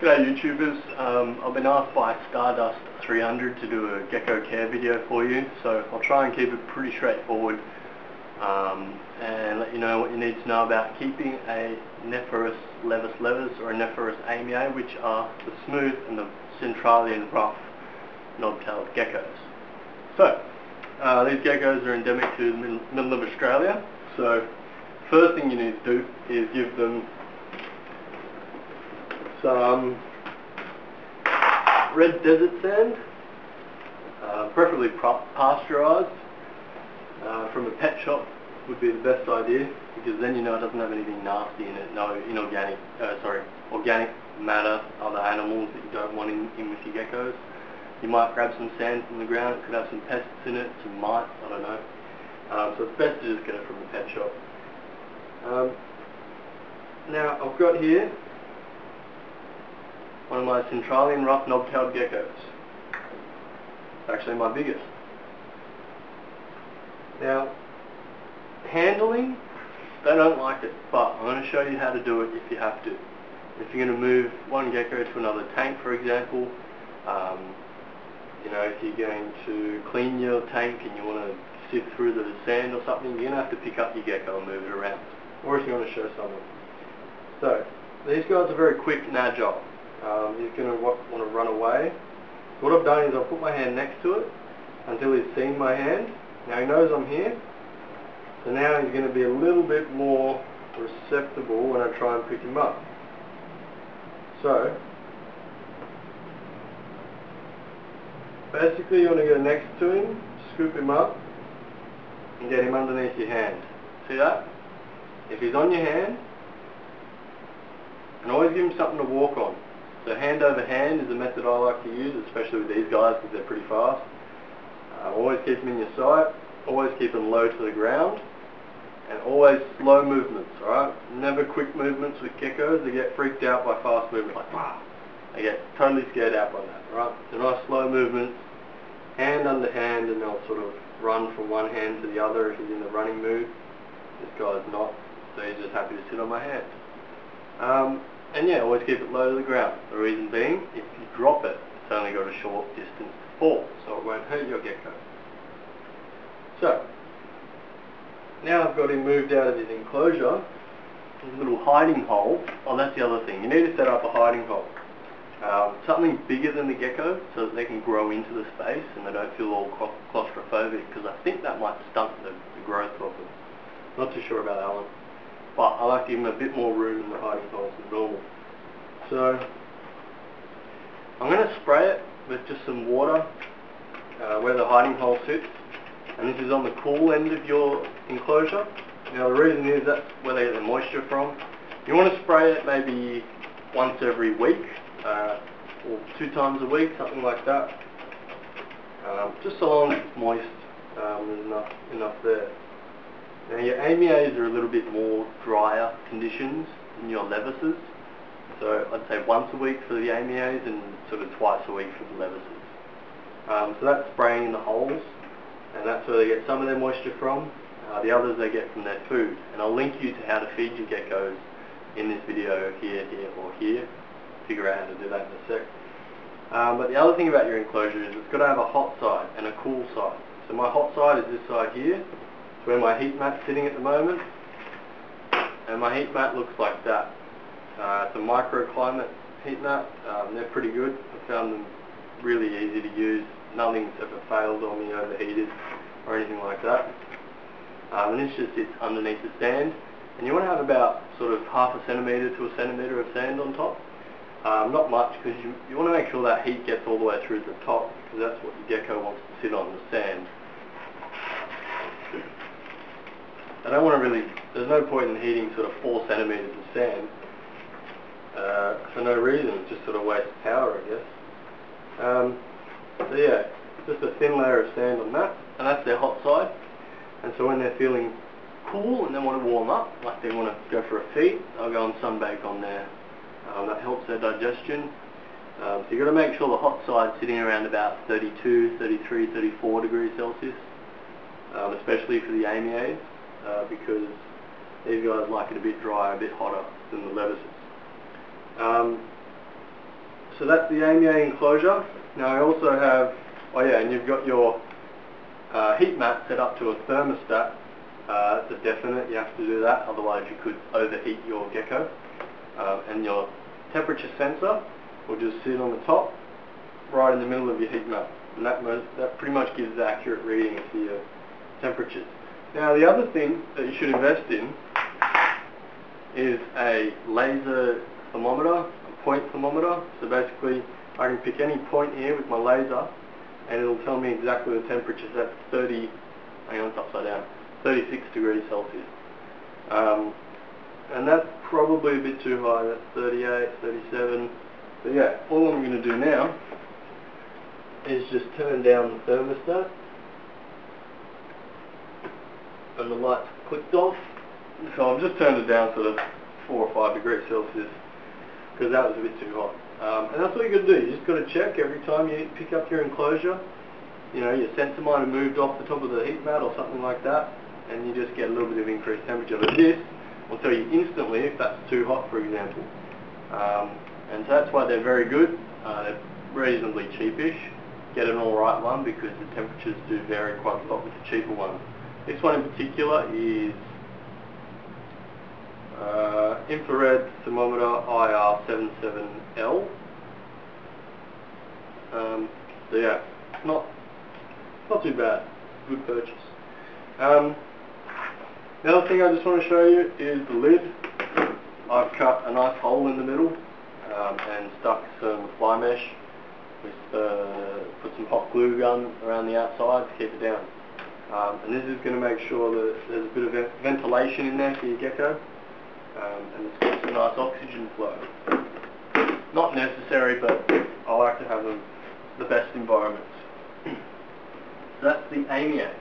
G'day YouTubers, I've been asked by Stardust300 to do a gecko care video for you, so I'll try and keep it pretty straightforward and let you know what you need to know about keeping a Nephoris levis levis or a Nephoris amii, which are the smooth and the Centralian rough knob-tailed geckos. So, these geckos are endemic to the middle of Australia, so first thing you need to do is give them some red desert sand, preferably pasteurized, from a pet shop would be the best idea, because then you know it doesn't have anything nasty in it, no organic matter, other animals that you don't want in with your geckos. You might grab some sand from the ground, it could have some pests in it, some mites, I don't know. So it's best to just get it from the pet shop. Now I've got here one of my Centralian rough knob-tailed geckos. It's actually my biggest. Now, handling, they don't like it, but I'm going to show you how to do it if you have to. If you're going to move one gecko to another tank, for example, you know, if you're going to clean your tank and you want to sift through the sand or something, you're going to have to pick up your gecko and move it around. Or if you want to show someone. So, these guys are very quick and agile. He's going to want to run away. So what I've done is I've put my hand next to it until he's seen my hand. Now he knows I'm here. So now he's going to be a little bit more receptible when I try and pick him up. So, basically you want to go next to him, scoop him up, and get him underneath your hand. See that? If he's on your hand, and always give him something to walk on. So hand over hand is a method I like to use, especially with these guys because they're pretty fast. Always keep them in your sight, always keep them low to the ground, and always slow movements, alright? Never quick movements with geckos. They get freaked out by fast movement, like wow. They get totally scared out by that, alright? So nice slow movements, hand under hand, and they'll sort of run from one hand to the other if he's in the running mood. This guy's not, so he's just happy to sit on my hand. And yeah, always keep it low to the ground. The reason being, if you drop it, it's only got a short distance to fall, so it won't hurt your gecko. So, now I've got him moved out of his enclosure, his little hiding hole. Oh, that's the other thing. You need to set up a hiding hole. Something bigger than the gecko, so that they can grow into the space and they don't feel all claustrophobic, because I think that might stunt the growth of them. Not too sure about that one. But I like to give them a bit more room in the hiding holes than normal. So, I'm going to spray it with just some water where the hiding hole sits. And this is on the cool end of your enclosure. Now the reason is that's where they get the moisture from. You want to spray it maybe once every week, or 2 times a week, something like that. Just so long as it's moist, there's enough there. Now your amiis are a little bit more drier conditions than your levises. So I'd say once a week for the amiis and sort of twice a week for the levises. So that's spraying in the holes, and that's where they get some of their moisture from. The others they get from their food. And I'll link you to how to feed your geckos in this video here, or here. Figure out how to do that in a sec. But the other thing about your enclosure is it's got to have a hot side and a cool side. So my hot side is this side here. It's where my heat mat's sitting at the moment, and my heat mat looks like that. It's a microclimate heat mat. They're pretty good. I found them really easy to use. Nothing's ever failed on me, overheated, or anything like that. And this just sits underneath the sand, and you want to have about sort of 0.5 centimetre to 1 centimetre of sand on top. Not much, because you want to make sure that heat gets all the way through to the top, because that's what your gecko wants to sit on, the sand. I don't want to really, there's no point in heating sort of 4 centimetres of sand for no reason. It's just sort of waste power, I guess. So yeah, just a thin layer of sand on that, and that's their hot side. And so when they're feeling cool and they want to warm up, like they want to go for a feed, I'll go and sunbake on there. That helps their digestion. So you've got to make sure the hot side's sitting around about 32, 33, 34 degrees Celsius, especially for the amiis. Because these guys like it a bit drier, a bit hotter than the levises. So that's the AMA enclosure. Now I also have, oh yeah, and you've got your heat mat set up to a thermostat. It's a definite, you have to do that, otherwise you could overheat your gecko. And your temperature sensor will just sit on the top, right in the middle of your heat mat. And that pretty much gives the accurate reading for your temperatures. Now the other thing that you should invest in is a laser thermometer, a point thermometer. So basically I can pick any point here with my laser and it'll tell me exactly the temperature. So that's 30, hang on, it's upside down, 36 degrees Celsius. And that's probably a bit too high, that's 38, 37. But yeah, all I'm going to do now is just turn down the thermostat. And the lights clicked off. So I've just turned it down to 4 or 5 degrees Celsius because that was a bit too hot. And that's what you got to do. You just got to check every time you pick up your enclosure. You know, your sensor might have moved off the top of the heat mat or something like that, and you just get a little bit of increased temperature. But this will tell you instantly if that's too hot, for example. And so that's why they're very good. They're reasonably cheapish. Get an alright one because the temperatures do vary quite a lot with the cheaper ones. This one in particular is infrared thermometer IR77L. So yeah, not too bad. Good purchase. The other thing I just want to show you is the lid. I've cut a nice hole in the middle and stuck some fly mesh. Put some hot glue gun around the outside to keep it down. And this is going to make sure that there's a bit of ventilation in there for your gecko. And it's got some nice oxygen flow. Not necessary, but I like to have them the best environments. So that's the AMA.